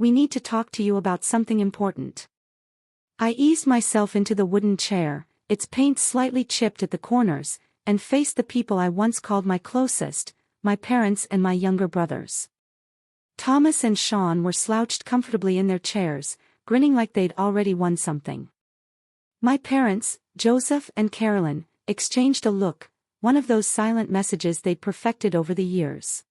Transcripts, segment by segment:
we need to talk to you about something important. I eased myself into the wooden chair, its paint slightly chipped at the corners, and faced the people I once called my closest, my parents and my younger brothers. Thomas and Sean were slouched comfortably in their chairs, grinning like they'd already won something. My parents, Joseph and Carolyn, exchanged a look, one of those silent messages they'd perfected over the years.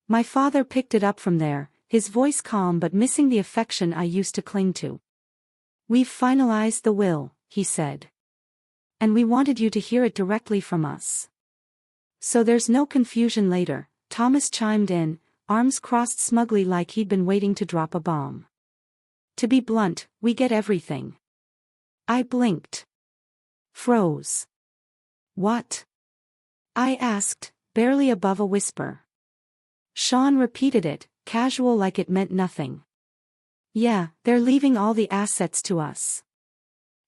My father picked it up from there, his voice calm but missing the affection I used to cling to. "We've finalized the will," he said. "And we wanted you to hear it directly from us." "So there's no confusion later," Thomas chimed in, arms crossed smugly like he'd been waiting to drop a bomb. "To be blunt, we get everything." I blinked. Froze. "What?" I asked, barely above a whisper. Sean repeated it, casual like it meant nothing. "Yeah, they're leaving all the assets to us.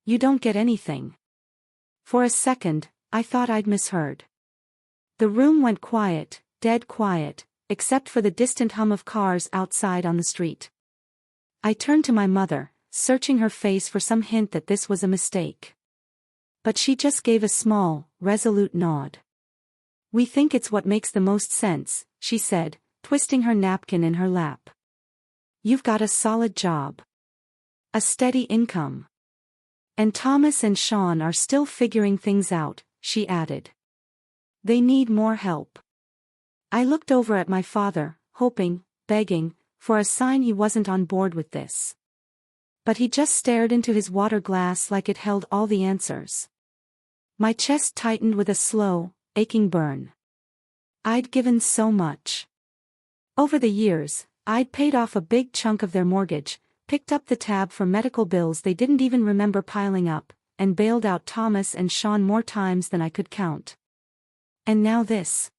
You don't get anything." For a second, I thought I'd misheard. The room went quiet, dead quiet, except for the distant hum of cars outside on the street. I turned to my mother, searching her face for some hint that this was a mistake. But she just gave a small, resolute nod. "We think it's what makes the most sense," she said, twisting her napkin in her lap. "You've got a solid job. A steady income. And Thomas and Sean are still figuring things out," she added. "They need more help." I looked over at my father, hoping, begging, for a sign he wasn't on board with this. But he just stared into his water glass like it held all the answers. My chest tightened with a slow, aching burn. I'd given so much. Over the years, I'd paid off a big chunk of their mortgage, picked up the tab for medical bills they didn't even remember piling up, and bailed out Thomas and Sean more times than I could count. And now this.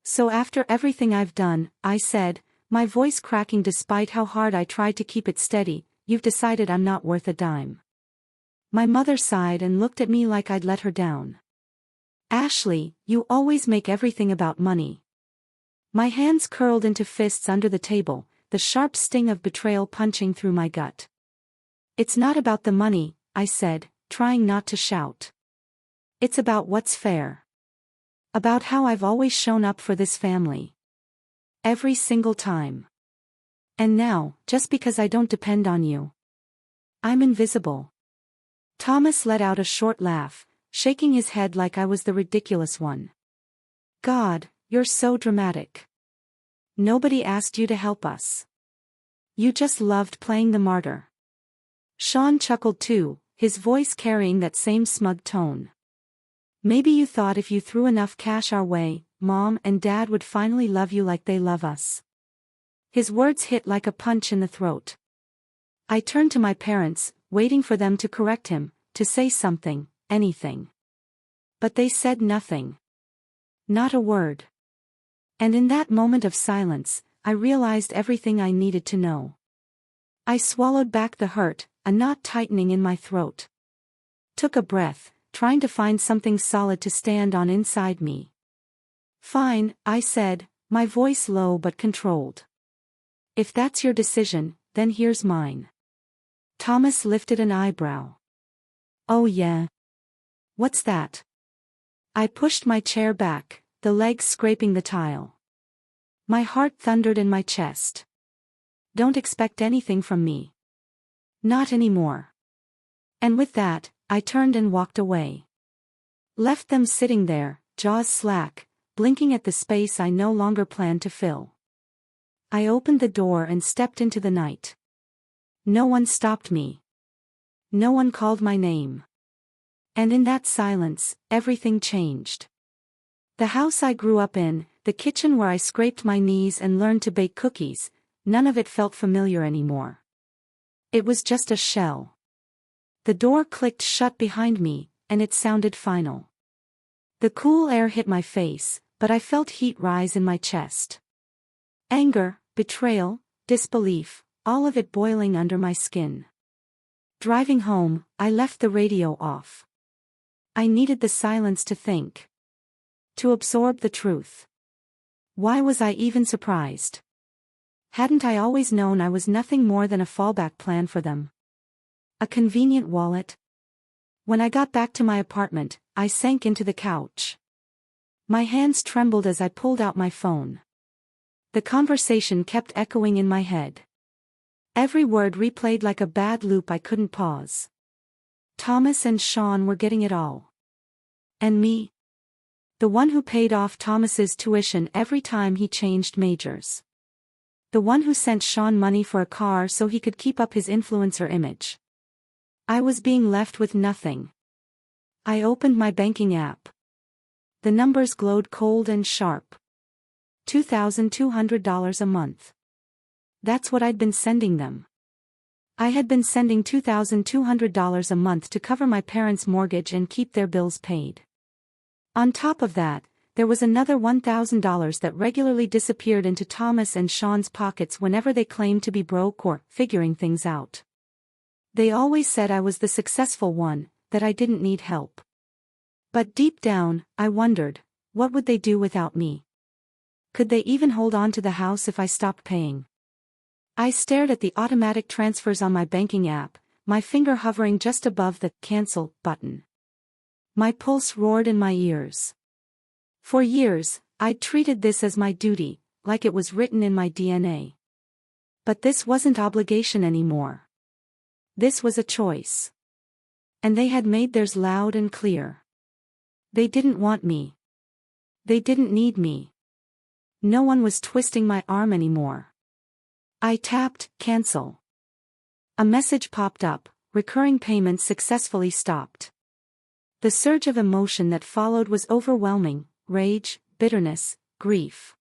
"So after everything I've done," I said, my voice cracking despite how hard I tried to keep it steady, "you've decided I'm not worth a dime." My mother sighed and looked at me like I'd let her down. "Ashley, you always make everything about money." My hands curled into fists under the table, the sharp sting of betrayal punching through my gut. "It's not about the money," I said, trying not to shout. "It's about what's fair. About how I've always shown up for this family. Every single time. And now, just because I don't depend on you, I'm invisible." Thomas let out a short laugh, shaking his head like I was the ridiculous one. "God, you're so dramatic. Nobody asked you to help us. You just loved playing the martyr." Sean chuckled too, his voice carrying that same smug tone. "Maybe you thought if you threw enough cash our way, Mom and Dad would finally love you like they love us." His words hit like a punch in the throat. I turned to my parents, waiting for them to correct him, to say something, anything. But they said nothing. Not a word. And in that moment of silence, I realized everything I needed to know. I swallowed back the hurt, a knot tightening in my throat. Took a breath, trying to find something solid to stand on inside me. "Fine," I said, my voice low but controlled. "If that's your decision, then here's mine." Thomas lifted an eyebrow. "Oh yeah? What's that?" I pushed my chair back, the legs scraping the tile. My heart thundered in my chest. "Don't expect anything from me. Not anymore." And with that, I turned and walked away. Left them sitting there, jaws slack, blinking at the space I no longer planned to fill. I opened the door and stepped into the night. No one stopped me. No one called my name. And in that silence, everything changed. The house I grew up in, the kitchen where I scraped my knees and learned to bake cookies, none of it felt familiar anymore. It was just a shell. The door clicked shut behind me, and it sounded final. The cool air hit my face, but I felt heat rise in my chest. Anger, betrayal, disbelief, all of it boiling under my skin. Driving home, I left the radio off. I needed the silence to think. To absorb the truth. Why was I even surprised? Hadn't I always known I was nothing more than a fallback plan for them? A convenient wallet? When I got back to my apartment, I sank into the couch. My hands trembled as I pulled out my phone. The conversation kept echoing in my head. Every word replayed like a bad loop I couldn't pause. Thomas and Sean were getting it all. And me? The one who paid off Thomas's tuition every time he changed majors. The one who sent Sean money for a car so he could keep up his influencer image. I was being left with nothing. I opened my banking app. The numbers glowed cold and sharp. $2,200 a month. That's what I'd been sending them. I had been sending $2,200 a month to cover my parents' mortgage and keep their bills paid. On top of that, there was another $1,000 that regularly disappeared into Thomas and Sean's pockets whenever they claimed to be broke or figuring things out. They always said I was the successful one, that I didn't need help. But deep down, I wondered, what would they do without me? Could they even hold on to the house if I stopped paying? I stared at the automatic transfers on my banking app, my finger hovering just above the cancel button. My pulse roared in my ears. For years, I'd treated this as my duty, like it was written in my DNA. But this wasn't obligation anymore. This was a choice. And they had made theirs loud and clear. They didn't want me. They didn't need me. No one was twisting my arm anymore. I tapped cancel. A message popped up, recurring payments successfully stopped. The surge of emotion that followed was overwhelming, rage, bitterness, grief.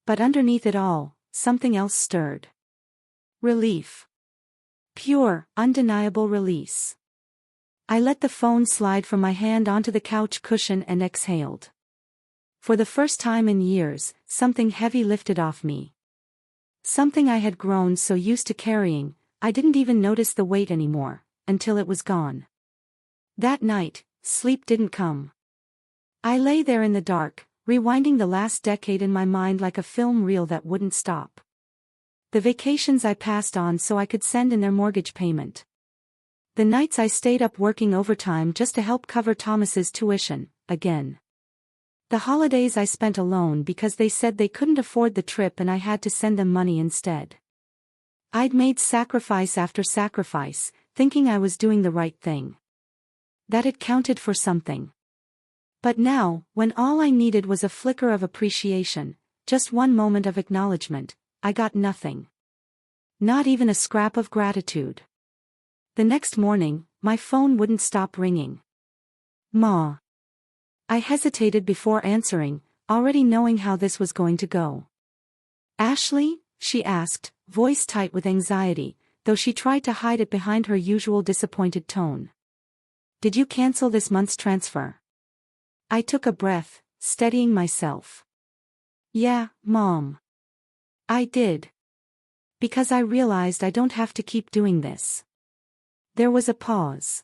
But underneath it all, something else stirred. Relief. Pure, undeniable release. I let the phone slide from my hand onto the couch cushion and exhaled. For the first time in years, something heavy lifted off me. Something I had grown so used to carrying, I didn't even notice the weight anymore, until it was gone. That night, sleep didn't come. I lay there in the dark, rewinding the last decade in my mind like a film reel that wouldn't stop. The vacations I passed on so I could send in their mortgage payment. The nights I stayed up working overtime just to help cover Thomas's tuition, again. The holidays I spent alone because they said they couldn't afford the trip and I had to send them money instead. I'd made sacrifice after sacrifice, thinking I was doing the right thing. That it counted for something. But now, when all I needed was a flicker of appreciation, just one moment of acknowledgement, I got nothing. Not even a scrap of gratitude. The next morning, my phone wouldn't stop ringing. Ma. I hesitated before answering, already knowing how this was going to go. Ashley? She asked, voice tight with anxiety, though she tried to hide it behind her usual disappointed tone. Did you cancel this month's transfer? I took a breath, steadying myself. Yeah, Mom. I did. Because I realized I don't have to keep doing this. There was a pause.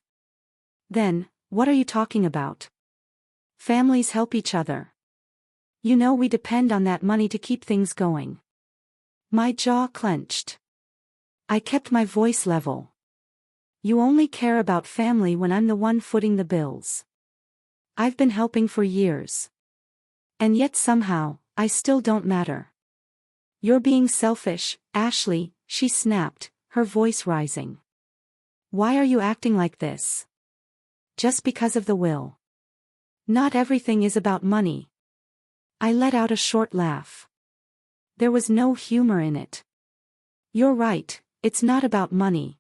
Then, what are you talking about? Families help each other. You know we depend on that money to keep things going. My jaw clenched. I kept my voice level. You only care about family when I'm the one footing the bills. I've been helping for years. And yet somehow, I still don't matter. You're being selfish, Ashley, she snapped, her voice rising. Why are you acting like this? Just because of the will. Not everything is about money. I let out a short laugh. There was no humor in it. You're right, it's not about money.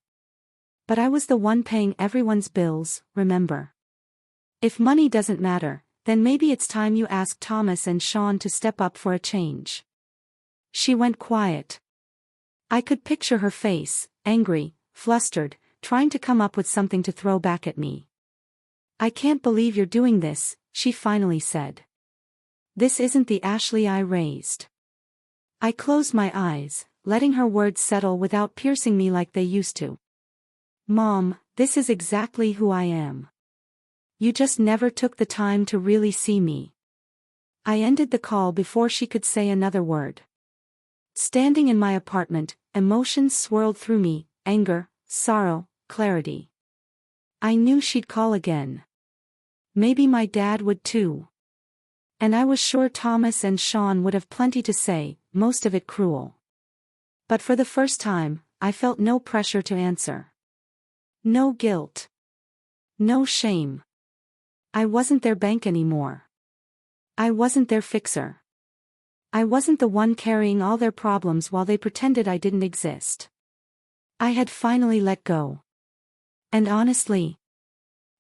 But I was the one paying everyone's bills, remember? If money doesn't matter, then maybe it's time you ask Thomas and Sean to step up for a change. She went quiet. I could picture her face, angry, flustered, trying to come up with something to throw back at me. I can't believe you're doing this, she finally said. This isn't the Ashley I raised. I closed my eyes, letting her words settle without piercing me like they used to. Mom, this is exactly who I am. You just never took the time to really see me. I ended the call before she could say another word. Standing in my apartment, emotions swirled through me, anger, sorrow, clarity. I knew she'd call again. Maybe my dad would too. And I was sure Thomas and Sean would have plenty to say, most of it cruel. But for the first time, I felt no pressure to answer. No guilt. No shame. I wasn't their bank anymore. I wasn't their fixer. I wasn't the one carrying all their problems while they pretended I didn't exist. I had finally let go. And honestly,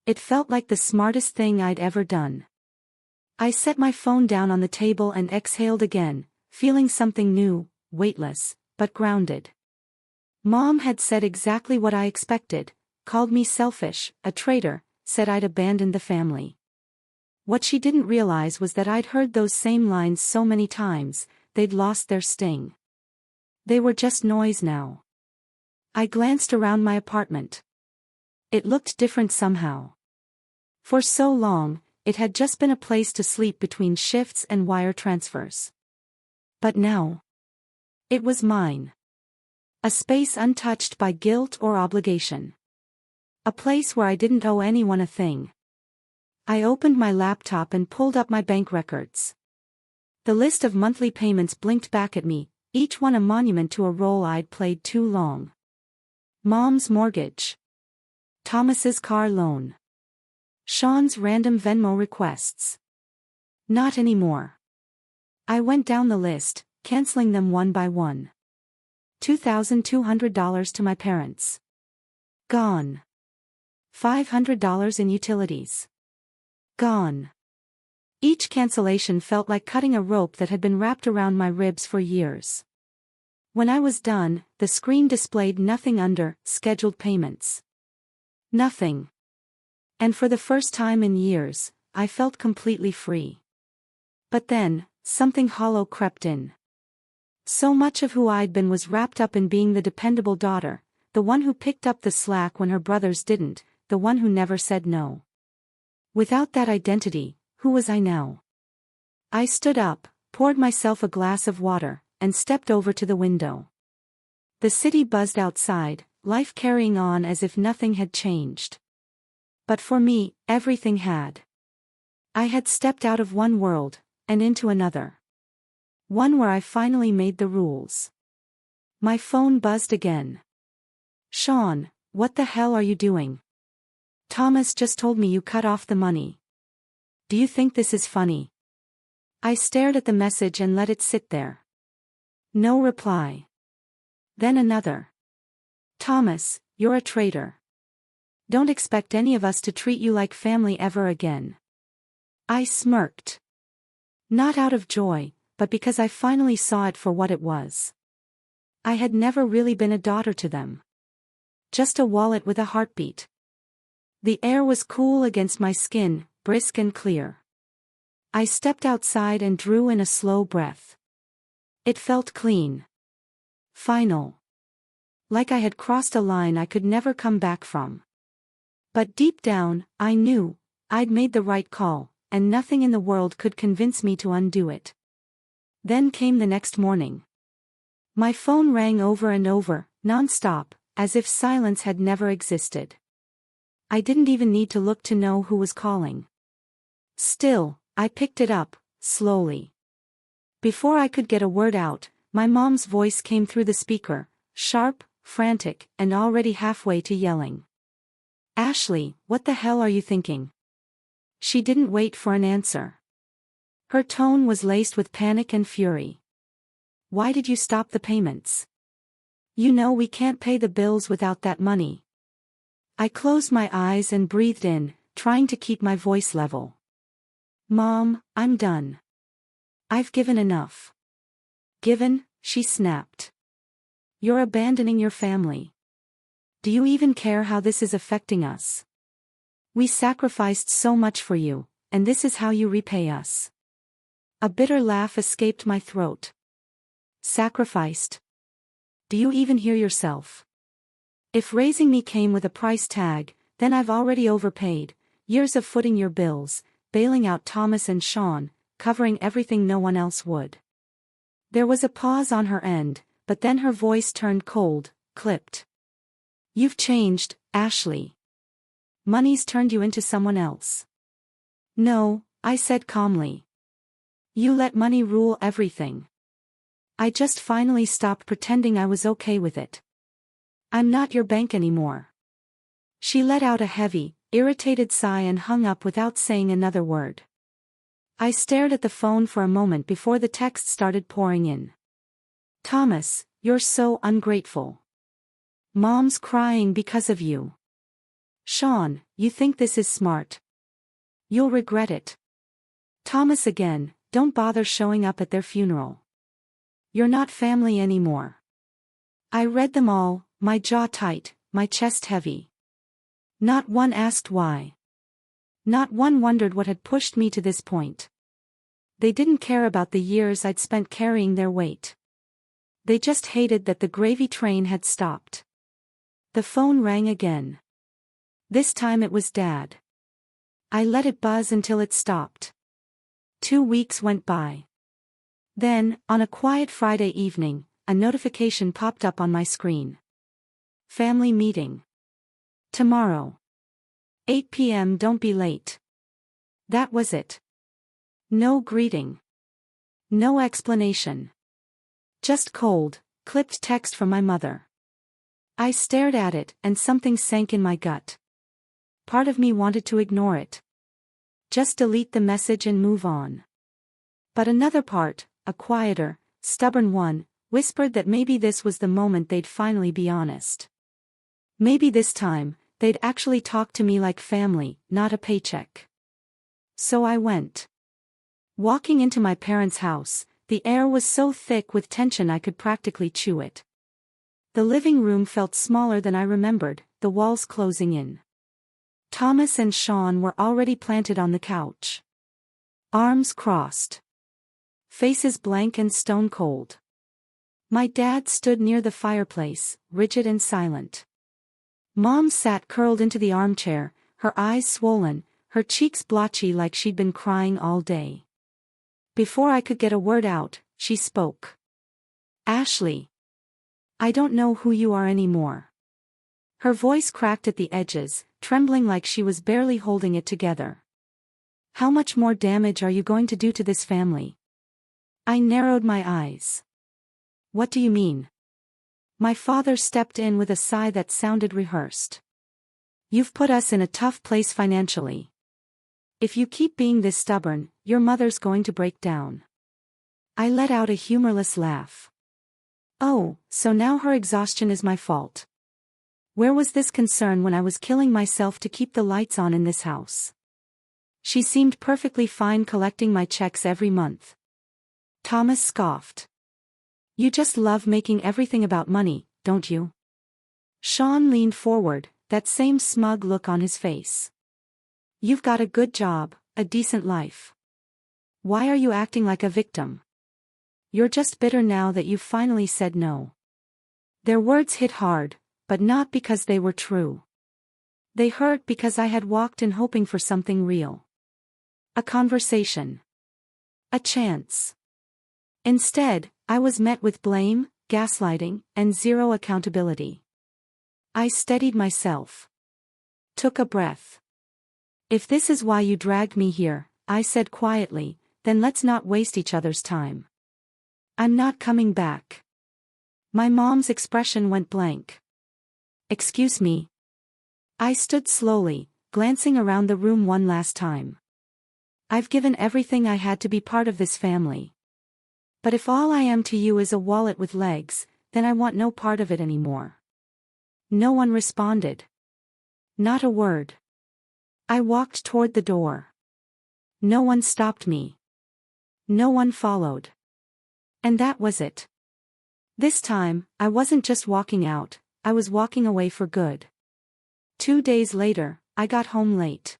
it felt like the smartest thing I'd ever done. I set my phone down on the table and exhaled again, feeling something new, weightless, but grounded. Mom had said exactly what I expected, called me selfish, a traitor, said I'd abandoned the family. What she didn't realize was that I'd heard those same lines so many times, they'd lost their sting. They were just noise now. I glanced around my apartment. It looked different somehow. For so long, it had just been a place to sleep between shifts and wire transfers. But now, it was mine. A space untouched by guilt or obligation. A place where I didn't owe anyone a thing. I opened my laptop and pulled up my bank records. The list of monthly payments blinked back at me, each one a monument to a role I'd played too long. Mom's mortgage. Thomas's car loan. Sean's random Venmo requests. Not anymore. I went down the list, canceling them one by one. $2,200 to my parents. Gone. $500 in utilities. Gone. Each cancellation felt like cutting a rope that had been wrapped around my ribs for years. When I was done, the screen displayed nothing under scheduled payments. Nothing. And for the first time in years, I felt completely free. But then, something hollow crept in. So much of who I'd been was wrapped up in being the dependable daughter, the one who picked up the slack when her brothers didn't, the one who never said no. Without that identity, who was I now? I stood up, poured myself a glass of water, and stepped over to the window. The city buzzed outside, life carrying on as if nothing had changed. But for me, everything had. I had stepped out of one world, and into another. One where I finally made the rules. My phone buzzed again. Sean, what the hell are you doing? Thomas just told me you cut off the money. Do you think this is funny? I stared at the message and let it sit there. No reply. Then another. Thomas, you're a traitor. Don't expect any of us to treat you like family ever again. I smirked. Not out of joy, but because I finally saw it for what it was. I had never really been a daughter to them. Just a wallet with a heartbeat. The air was cool against my skin, brisk and clear. I stepped outside and drew in a slow breath. It felt clean. Final. Like I had crossed a line I could never come back from. But deep down, I knew, I'd made the right call, and nothing in the world could convince me to undo it. Then came the next morning. My phone rang over and over, non-stop, as if silence had never existed. I didn't even need to look to know who was calling. Still, I picked it up, slowly. Before I could get a word out, my mom's voice came through the speaker, sharp, frantic, and already halfway to yelling. Ashley, what the hell are you thinking? She didn't wait for an answer. Her tone was laced with panic and fury. Why did you stop the payments? You know we can't pay the bills without that money. I closed my eyes and breathed in, trying to keep my voice level. Mom, I'm done. I've given enough. Given, she snapped. You're abandoning your family. Do you even care how this is affecting us? We sacrificed so much for you, and this is how you repay us. A bitter laugh escaped my throat. Sacrificed? Do you even hear yourself? If raising me came with a price tag, then I've already overpaid, years of footing your bills, bailing out Thomas and Sean, covering everything no one else would. There was a pause on her end, but then her voice turned cold, clipped. You've changed, Ashley. Money's turned you into someone else. No, I said calmly. You let money rule everything. I just finally stopped pretending I was okay with it. I'm not your bank anymore. She let out a heavy, irritated sigh and hung up without saying another word. I stared at the phone for a moment before the text started pouring in. Thomas, you're so ungrateful. Mom's crying because of you. Sean, you think this is smart. You'll regret it. Thomas again, don't bother showing up at their funeral. You're not family anymore. I read them all, my jaw tight, my chest heavy. Not one asked why. Not one wondered what had pushed me to this point. They didn't care about the years I'd spent carrying their weight. They just hated that the gravy train had stopped. The phone rang again. This time it was Dad. I let it buzz until it stopped. 2 weeks went by. Then, on a quiet Friday evening, a notification popped up on my screen. Family meeting. Tomorrow. 8 p.m. Don't be late. That was it. No greeting. No explanation. Just cold, clipped text from my mother. I stared at it and something sank in my gut. Part of me wanted to ignore it. Just delete the message and move on. But another part, a quieter, stubborn one, whispered that maybe this was the moment they'd finally be honest. Maybe this time, they'd actually talk to me like family, not a paycheck. So I went. Walking into my parents' house, the air was so thick with tension I could practically chew it. The living room felt smaller than I remembered, the walls closing in. Thomas and Sean were already planted on the couch. Arms crossed. Faces blank and stone cold. My dad stood near the fireplace, rigid and silent. Mom sat curled into the armchair, her eyes swollen, her cheeks blotchy like she'd been crying all day. Before I could get a word out, she spoke. Ashley. I don't know who you are anymore. Her voice cracked at the edges, trembling like she was barely holding it together. How much more damage are you going to do to this family? I narrowed my eyes. What do you mean? My father stepped in with a sigh that sounded rehearsed. You've put us in a tough place financially. If you keep being this stubborn, your mother's going to break down. I let out a humorless laugh. Oh, so now her exhaustion is my fault. Where was this concern when I was killing myself to keep the lights on in this house? She seemed perfectly fine collecting my checks every month. Thomas scoffed. You just love making everything about money, don't you? Sean leaned forward, that same smug look on his face. You've got a good job, a decent life. Why are you acting like a victim? You're just bitter now that you've finally said no. Their words hit hard, but not because they were true. They hurt because I had walked in hoping for something real. A conversation. A chance. Instead, I was met with blame, gaslighting, and zero accountability. I steadied myself. Took a breath. If this is why you dragged me here, I said quietly, then let's not waste each other's time. I'm not coming back. My mom's expression went blank. Excuse me. I stood slowly, glancing around the room one last time. I've given everything I had to be part of this family. But if all I am to you is a wallet with legs, then I want no part of it anymore. No one responded. Not a word. I walked toward the door. No one stopped me. No one followed. And that was it. This time, I wasn't just walking out, I was walking away for good. 2 days later, I got home late.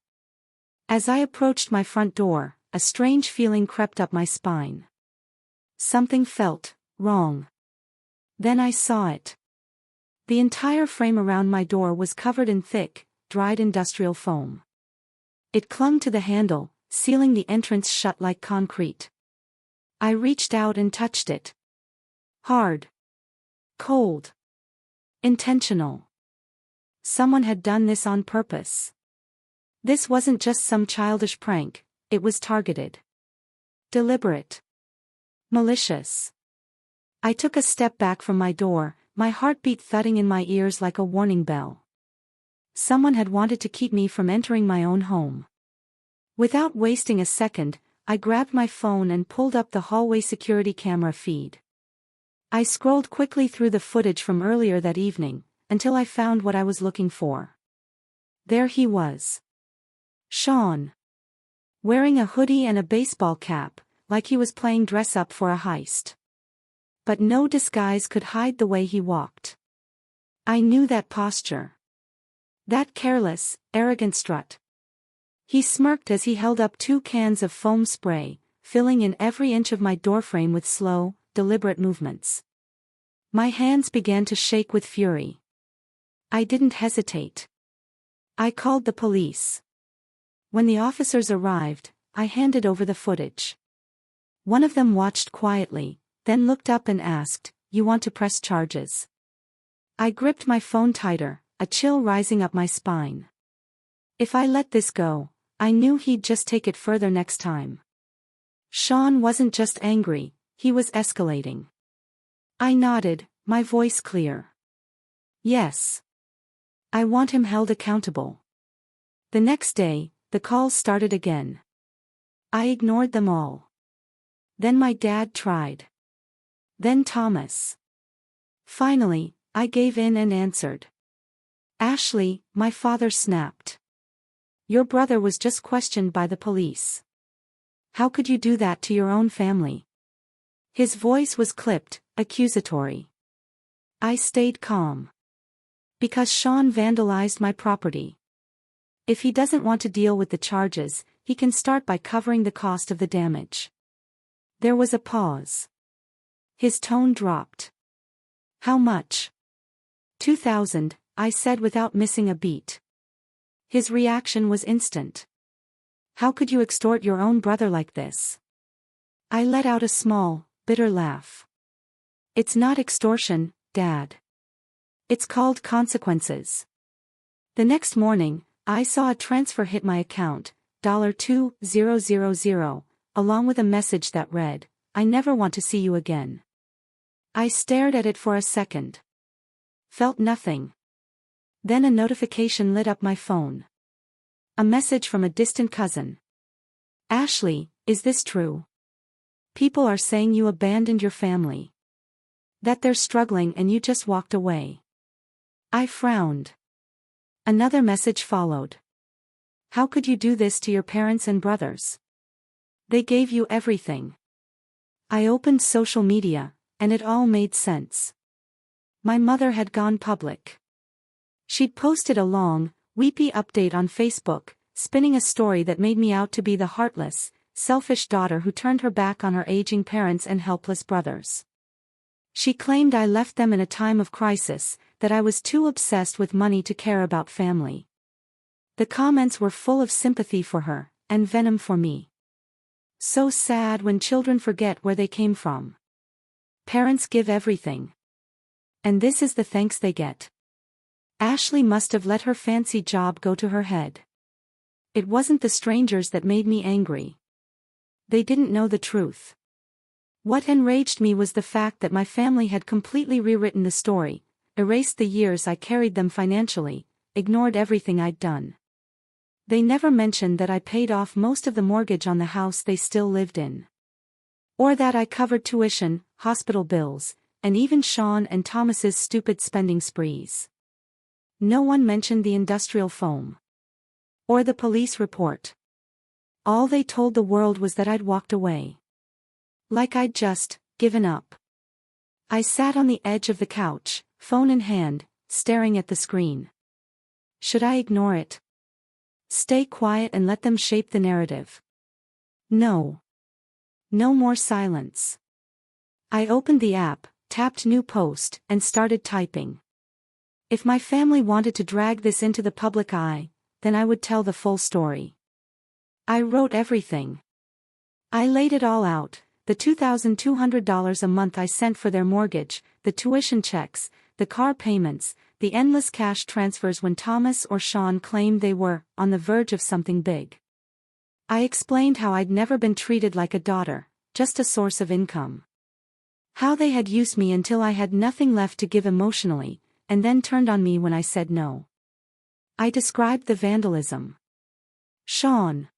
As I approached my front door, a strange feeling crept up my spine. Something felt wrong. Then I saw it. The entire frame around my door was covered in thick, dried industrial foam. It clung to the handle, sealing the entrance shut like concrete. I reached out and touched it, Hard. Cold. Intentional. Someone had done this on purpose. This wasn't just some childish prank, it was targeted. Deliberate. Malicious. I took a step back from my door, my heartbeat thudding in my ears like a warning bell. Someone had wanted to keep me from entering my own home. Without wasting a second, I grabbed my phone and pulled up the hallway security camera feed. I scrolled quickly through the footage from earlier that evening, until I found what I was looking for. There he was. Sean. Wearing a hoodie and a baseball cap, like he was playing dress-up for a heist. But no disguise could hide the way he walked. I knew that posture. That careless, arrogant strut. He smirked as he held up 2 cans of foam spray, filling in every inch of my doorframe with slow, deliberate movements. My hands began to shake with fury. I didn't hesitate. I called the police. When the officers arrived, I handed over the footage. One of them watched quietly, then looked up and asked, "You want to press charges?" I gripped my phone tighter, a chill rising up my spine. If I let this go, I knew he'd just take it further next time. Sean wasn't just angry, he was escalating. I nodded, my voice clear. Yes. I want him held accountable. The next day, the calls started again. I ignored them all. Then my dad tried. Then Thomas. Finally, I gave in and answered. "Ashley," my father snapped. "Your brother was just questioned by the police. How could you do that to your own family?" His voice was clipped, accusatory. I stayed calm. Because Sean vandalized my property. If he doesn't want to deal with the charges, he can start by covering the cost of the damage. There was a pause. His tone dropped. "How much?" 2,000, I said without missing a beat. His reaction was instant. "How could you extort your own brother like this?" I let out a small, bitter laugh. "It's not extortion, Dad. It's called consequences." The next morning, I saw a transfer hit my account, $2,000, along with a message that read, "I never want to see you again." I stared at it for a second. Felt nothing. Then a notification lit up my phone. A message from a distant cousin. "Ashley, is this true? People are saying you abandoned your family. That they're struggling and you just walked away." I frowned. Another message followed. "How could you do this to your parents and brothers? They gave you everything." I opened social media, and it all made sense. My mother had gone public. She'd posted a long, weepy update on Facebook, spinning a story that made me out to be the heartless, selfish daughter who turned her back on her aging parents and helpless brothers. She claimed I left them in a time of crisis, that I was too obsessed with money to care about family. The comments were full of sympathy for her, and venom for me. So sad when children forget where they came from. Parents give everything. And this is the thanks they get. Ashley must have let her fancy job go to her head. It wasn't the strangers that made me angry. They didn't know the truth. What enraged me was the fact that my family had completely rewritten the story, erased the years I carried them financially, ignored everything I'd done. They never mentioned that I paid off most of the mortgage on the house they still lived in. Or that I covered tuition, hospital bills, and even Sean and Thomas's stupid spending sprees. No one mentioned the industrial foam. Or the police report. All they told the world was that I'd walked away. Like I'd just given up. I sat on the edge of the couch, phone in hand, staring at the screen. Should I ignore it? Stay quiet and let them shape the narrative? No. No more silence. I opened the app, tapped new post, and started typing. If my family wanted to drag this into the public eye, then I would tell the full story. I wrote everything. I laid it all out, the $2,200 a month I sent for their mortgage, the tuition checks, the car payments, the endless cash transfers when Thomas or Sean claimed they were on the verge of something big. I explained how I'd never been treated like a daughter, just a source of income. How they had used me until I had nothing left to give emotionally, and then turned on me when I said no. I described the vandalism. Sean.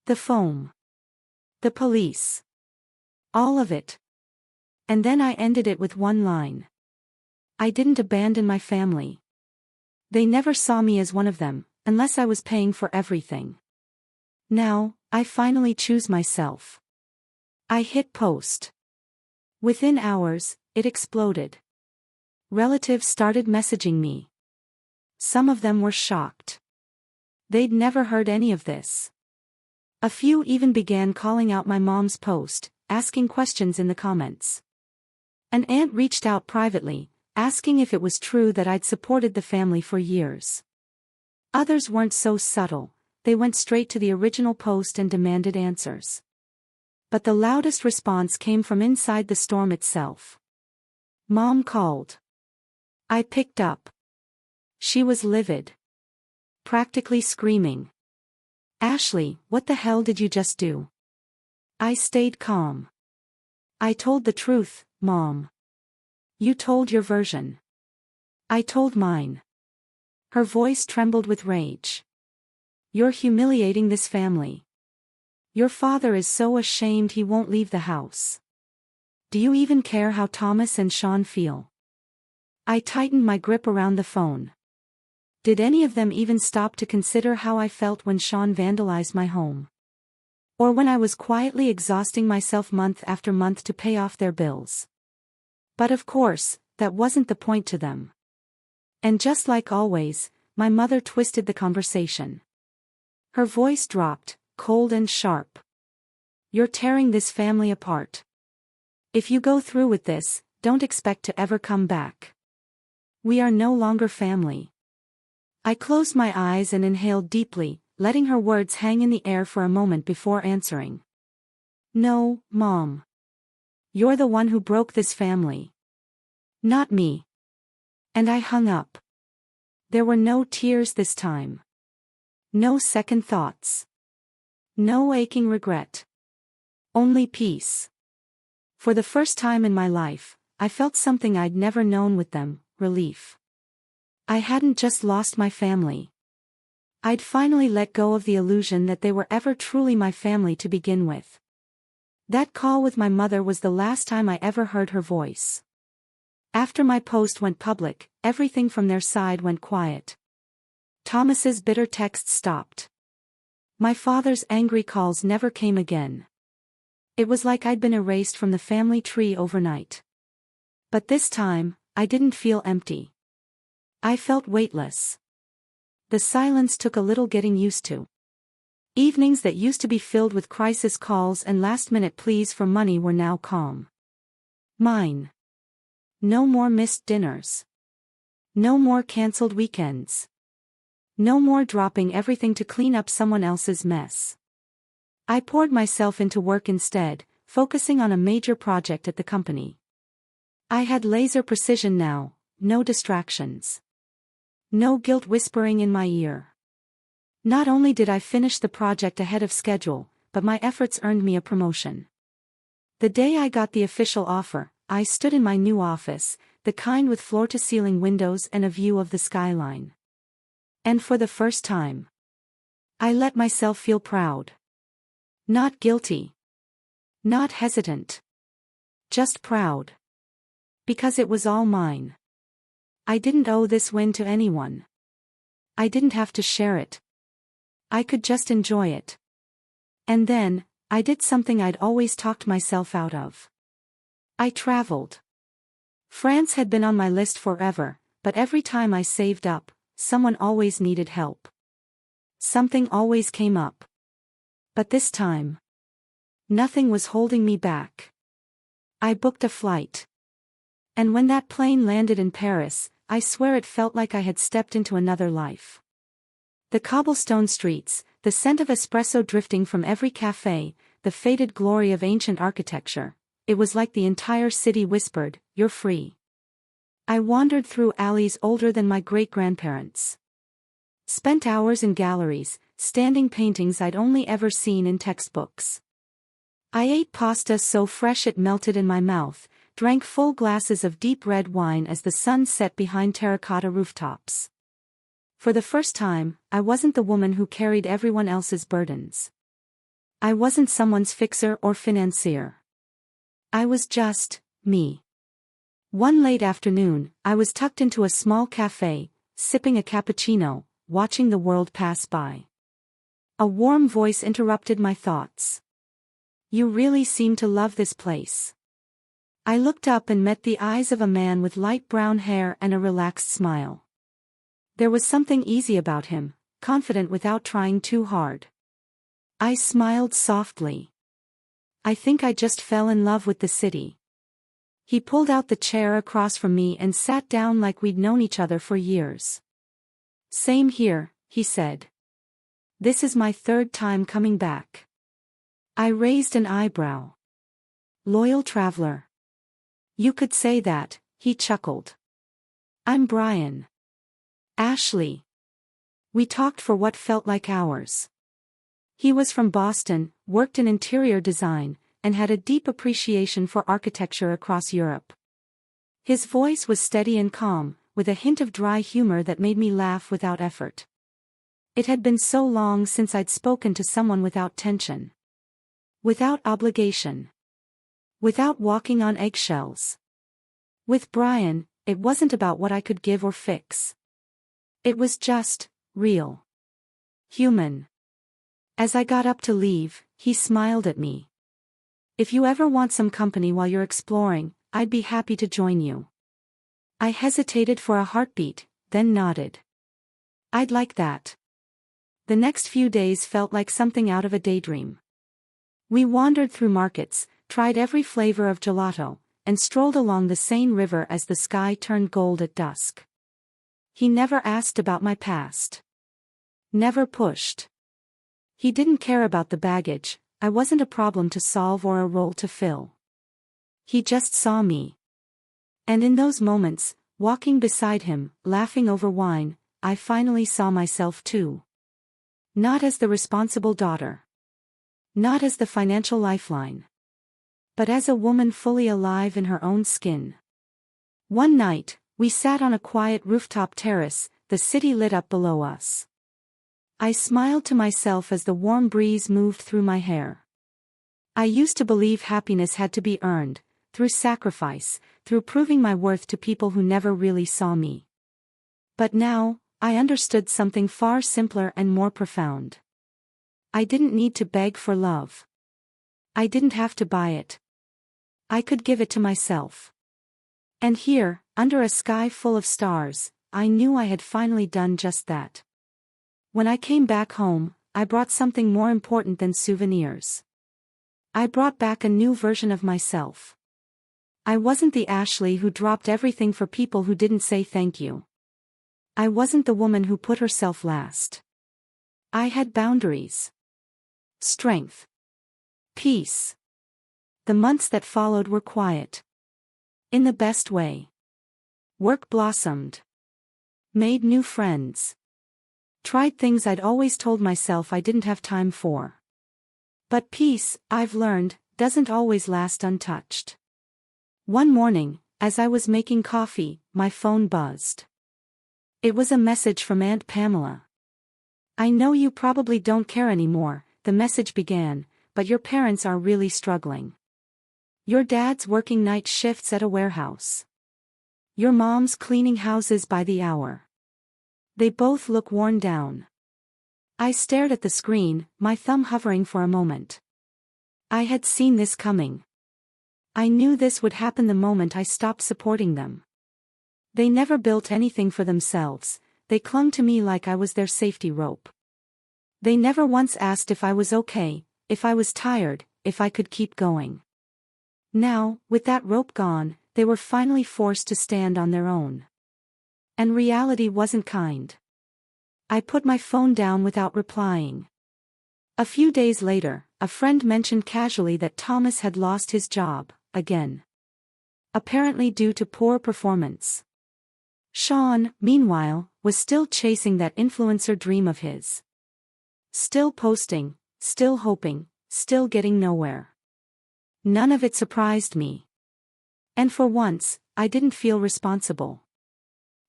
The foam. The police. All of it. And then I ended it with one line. I didn't abandon my family. They never saw me as one of them, unless I was paying for everything. Now, I finally choose myself. I hit post. Within hours, it exploded. Relatives started messaging me. Some of them were shocked. They'd never heard any of this. A few even began calling out my mom's post, asking questions in the comments. An aunt reached out privately, asking if it was true that I'd supported the family for years. Others weren't so subtle, they went straight to the original post and demanded answers. But the loudest response came from inside the storm itself. Mom called. I picked up. She was livid. Practically screaming. Ashley, what the hell did you just do? I stayed calm. I told the truth, Mom. You told your version. I told mine. Her voice trembled with rage. You're humiliating this family. Your father is so ashamed he won't leave the house. Do you even care how Thomas and Sean feel? I tightened my grip around the phone. Did any of them even stop to consider how I felt when Sean vandalized my home? Or when I was quietly exhausting myself month after month to pay off their bills? But of course, that wasn't the point to them. And just like always, my mother twisted the conversation. Her voice dropped, cold and sharp. You're tearing this family apart. If you go through with this, don't expect to ever come back. We are no longer family. I closed my eyes and inhaled deeply, letting her words hang in the air for a moment before answering. No, Mom. You're the one who broke this family. Not me. And I hung up. There were no tears this time. No second thoughts. No aching regret. Only peace. For the first time in my life, I felt something I'd never known with them, relief. I hadn't just lost my family. I'd finally let go of the illusion that they were ever truly my family to begin with. That call with my mother was the last time I ever heard her voice. After my post went public, everything from their side went quiet. Thomas's bitter texts stopped. My father's angry calls never came again. It was like I'd been erased from the family tree overnight. But this time, I didn't feel empty. I felt weightless. The silence took a little getting used to. Evenings that used to be filled with crisis calls and last-minute pleas for money were now calm. Mine. No more missed dinners. No more cancelled weekends. No more dropping everything to clean up someone else's mess. I poured myself into work instead, focusing on a major project at the company. I had laser precision now, no distractions. No guilt whispering in my ear. Not only did I finish the project ahead of schedule, but my efforts earned me a promotion. The day I got the official offer, I stood in my new office, the kind with floor-to-ceiling windows and a view of the skyline. And for the first time, I let myself feel proud. Not guilty. Not hesitant. Just proud. Because it was all mine. I didn't owe this win to anyone. I didn't have to share it. I could just enjoy it. And then, I did something I'd always talked myself out of. I traveled. France had been on my list forever, but every time I saved up, someone always needed help. Something always came up. But this time, nothing was holding me back. I booked a flight. And when that plane landed in Paris, I swear it felt like I had stepped into another life. The cobblestone streets, the scent of espresso drifting from every cafe, the faded glory of ancient architecture. It was like the entire city whispered, "You're free." I wandered through alleys older than my great-grandparents. Spent hours in galleries, standing paintings I'd only ever seen in textbooks. I ate pasta so fresh it melted in my mouth, drank full glasses of deep red wine as the sun set behind terracotta rooftops. For the first time, I wasn't the woman who carried everyone else's burdens. I wasn't someone's fixer or financier. I was just me. One late afternoon, I was tucked into a small cafe, sipping a cappuccino, watching the world pass by. A warm voice interrupted my thoughts. "You really seem to love this place." I looked up and met the eyes of a man with light brown hair and a relaxed smile. There was something easy about him, confident without trying too hard. I smiled softly. "I think I just fell in love with the city." He pulled out the chair across from me and sat down like we'd known each other for years. "Same here," he said. "This is my third time coming back." I raised an eyebrow. "Loyal traveler." "You could say that," he chuckled. "I'm Brian." "Ashley." We talked for what felt like hours. He was from Boston, worked in interior design, and had a deep appreciation for architecture across Europe. His voice was steady and calm, with a hint of dry humor that made me laugh without effort. It had been so long since I'd spoken to someone without tension. Without obligation. Without walking on eggshells. With Brian, it wasn't about what I could give or fix. It was just real. Human. As I got up to leave, he smiled at me. "If you ever want some company while you're exploring, I'd be happy to join you." I hesitated for a heartbeat, then nodded. "I'd like that." The next few days felt like something out of a daydream. We wandered through markets, tried every flavor of gelato, and strolled along the Seine River as the sky turned gold at dusk. He never asked about my past. Never pushed. He didn't care about the baggage. I wasn't a problem to solve or a role to fill. He just saw me. And in those moments, walking beside him, laughing over wine, I finally saw myself too. Not as the responsible daughter. Not as the financial lifeline. But as a woman fully alive in her own skin. One night, we sat on a quiet rooftop terrace, the city lit up below us. I smiled to myself as the warm breeze moved through my hair. I used to believe happiness had to be earned, through sacrifice, through proving my worth to people who never really saw me. But now, I understood something far simpler and more profound. I didn't need to beg for love. I didn't have to buy it. I could give it to myself. And here, under a sky full of stars, I knew I had finally done just that. When I came back home, I brought something more important than souvenirs. I brought back a new version of myself. I wasn't the Ashley who dropped everything for people who didn't say thank you. I wasn't the woman who put herself last. I had boundaries. Strength. Peace. The months that followed were quiet. In the best way. Work blossomed. Made new friends. Tried things I'd always told myself I didn't have time for. But peace, I've learned, doesn't always last untouched. One morning, as I was making coffee, my phone buzzed. It was a message from Aunt Pamela. "I know you probably don't care anymore," the message began, "but your parents are really struggling. Your dad's working night shifts at a warehouse. Your mom's cleaning houses by the hour. They both look worn down." I stared at the screen, my thumb hovering for a moment. I had seen this coming. I knew this would happen the moment I stopped supporting them. They never built anything for themselves, they clung to me like I was their safety rope. They never once asked if I was okay, if I was tired, if I could keep going. Now, with that rope gone, they were finally forced to stand on their own. And reality wasn't kind. I put my phone down without replying. A few days later, a friend mentioned casually that Thomas had lost his job, again. Apparently due to poor performance. Sean, meanwhile, was still chasing that influencer dream of his. Still posting, still hoping, still getting nowhere. None of it surprised me. And for once, I didn't feel responsible.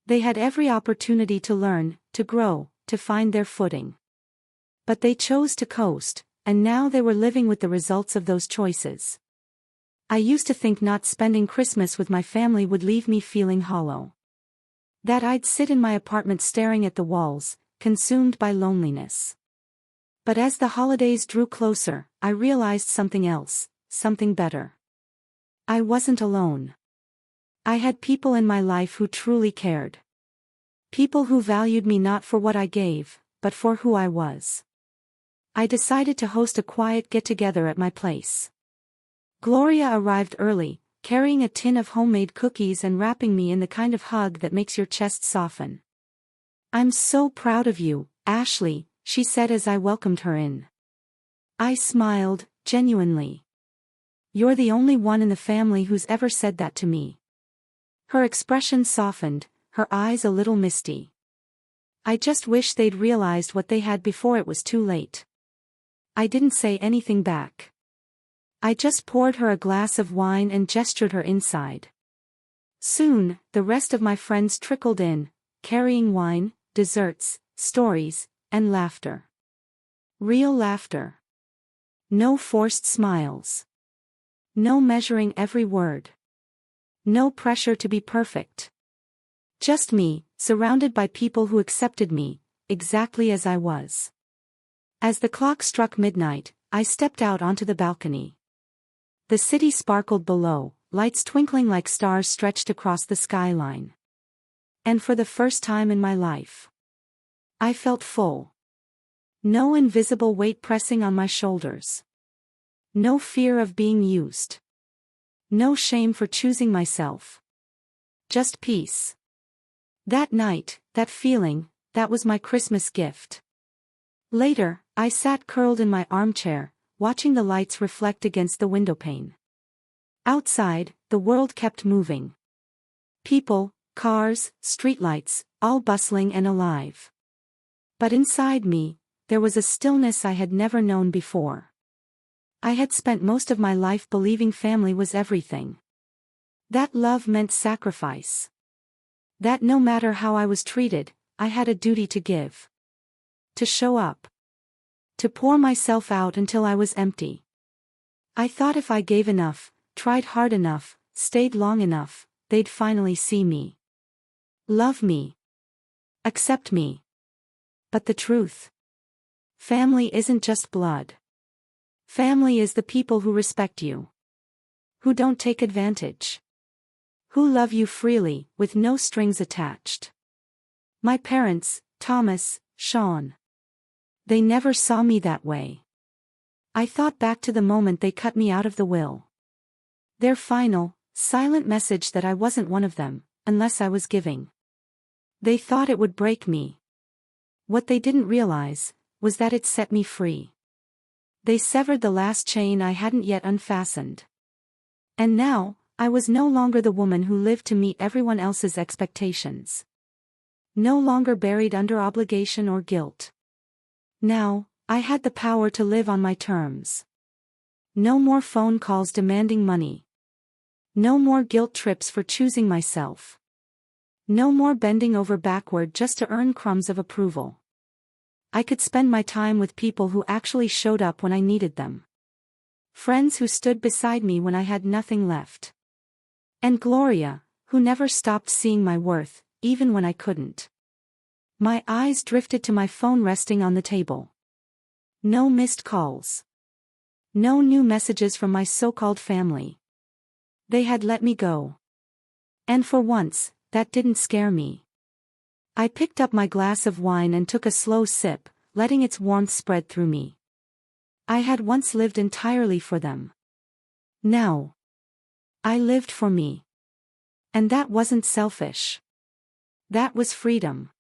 They had every opportunity to learn, to grow, to find their footing. But they chose to coast, and now they were living with the results of those choices. I used to think not spending Christmas with my family would leave me feeling hollow. That I'd sit in my apartment staring at the walls, consumed by loneliness. But as the holidays drew closer, I realized something else, something better. I wasn't alone. I had people in my life who truly cared. People who valued me not for what I gave, but for who I was. I decided to host a quiet get-together at my place. Gloria arrived early, carrying a tin of homemade cookies and wrapping me in the kind of hug that makes your chest soften. "I'm so proud of you, Ashley," she said as I welcomed her in. I smiled, genuinely. "You're the only one in the family who's ever said that to me." Her expression softened, her eyes a little misty. "I just wish they'd realized what they had before it was too late." I didn't say anything back. I just poured her a glass of wine and gestured her inside. Soon, the rest of my friends trickled in, carrying wine, desserts, stories, and laughter. Real laughter. No forced smiles. No measuring every word. No pressure to be perfect. Just me, surrounded by people who accepted me, exactly as I was. As the clock struck midnight, I stepped out onto the balcony. The city sparkled below, lights twinkling like stars stretched across the skyline. And for the first time in my life, I felt full. No invisible weight pressing on my shoulders. No fear of being used. No shame for choosing myself. Just peace. That night, that feeling, that was my Christmas gift. Later, I sat curled in my armchair, watching the lights reflect against the windowpane. Outside, the world kept moving. People, cars, streetlights, all bustling and alive. But inside me, there was a stillness I had never known before. I had spent most of my life believing family was everything. That love meant sacrifice. That no matter how I was treated, I had a duty to give. To show up. To pour myself out until I was empty. I thought if I gave enough, tried hard enough, stayed long enough, they'd finally see me. Love me. Accept me. But the truth. Family isn't just blood. Family is the people who respect you. Who don't take advantage. Who love you freely, with no strings attached. My parents, Thomas, Sean. They never saw me that way. I thought back to the moment they cut me out of the will. Their final, silent message that I wasn't one of them, unless I was giving. They thought it would break me. What they didn't realize, was that it set me free. They severed the last chain I hadn't yet unfastened. And now, I was no longer the woman who lived to meet everyone else's expectations. No longer buried under obligation or guilt. Now, I had the power to live on my terms. No more phone calls demanding money. No more guilt trips for choosing myself. No more bending over backward just to earn crumbs of approval. I could spend my time with people who actually showed up when I needed them. Friends who stood beside me when I had nothing left. And Gloria, who never stopped seeing my worth, even when I couldn't. My eyes drifted to my phone resting on the table. No missed calls. No new messages from my so-called family. They had let me go. And for once, that didn't scare me. I picked up my glass of wine and took a slow sip, letting its warmth spread through me. I had once lived entirely for them. Now, I lived for me. And that wasn't selfish. That was freedom.